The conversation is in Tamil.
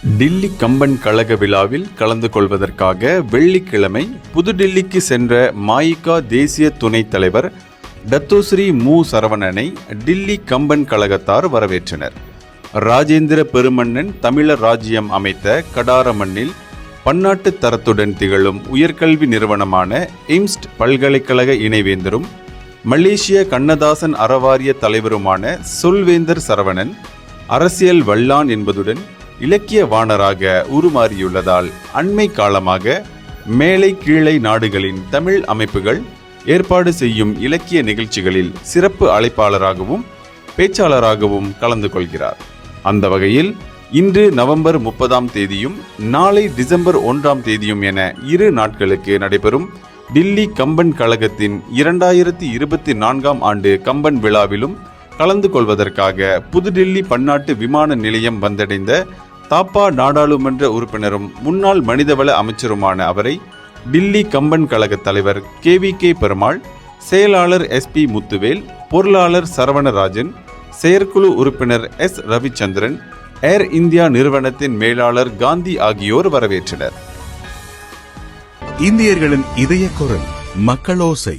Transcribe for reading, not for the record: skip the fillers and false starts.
டில்லி கம்பன் கழக விழாவில் கலந்து கொள்வதற்காக வெள்ளிக்கிழமை புதுடில்லிக்கு சென்ற மாயிகா தேசிய துணைத் தலைவர் டத்தோஸ்ரீ மு சரவணனை டில்லி கம்பன் கழகத்தார் வரவேற்றனர். ராஜேந்திர பெருமன்னன் தமிழர் ராஜ்யம் அமைத்த கடார மண்ணில் பன்னாட்டு தரத்துடன் திகழும் உயர்கல்வி நிறுவனமான இம்ஸ்ட் பல்கலைக்கழக இணைவேந்தரும் மலேசிய கண்ணதாசன் அறவாரிய தலைவருமான சொல்வேந்தர் சரவணன் அரசியல் வல்லான் என்பதுடன் இலக்கிய வாணராக உருமாறியுள்ளதால் அண்மை காலமாக மேலை கீழை நாடுகளின் தமிழ் அமைப்புகள் ஏற்பாடு செய்யும் இலக்கிய நிகழ்ச்சிகளில் சிறப்பு அழைப்பாளராகவும் பேச்சாளராகவும் கலந்து கொள்கிறார். அந்த வகையில் இன்று நவம்பர் 30ஆம் தேதியும் நாளை டிசம்பர் 1ஆம் தேதியும் என 2 நாட்களுக்கு நடைபெறும் டில்லி கம்பன் கழகத்தின் 2024ஆம் ஆண்டு கம்பன் விழாவிலும் கலந்து கொள்வதற்காக புதுடில்லி பன்னாட்டு விமான நிலையம் வந்தடைந்த தாப்பா நாடாளுமன்ற உறுப்பினரும் முன்னாள் மனிதவள அமைச்சருமான அவரை டில்லி கம்பன் கழக தலைவர் KVK பெருமாள், செயலாளர் SP முத்துவேல், பொருளாளர் சரவணராஜன், செயற்குழு உறுப்பினர் S ரவிச்சந்திரன், ஏர் இந்தியா நிறுவனத்தின் மேலாளர் காந்தி ஆகியோர் வரவேற்றனர். இந்தியர்களின் இதய குரல் மக்களோசை.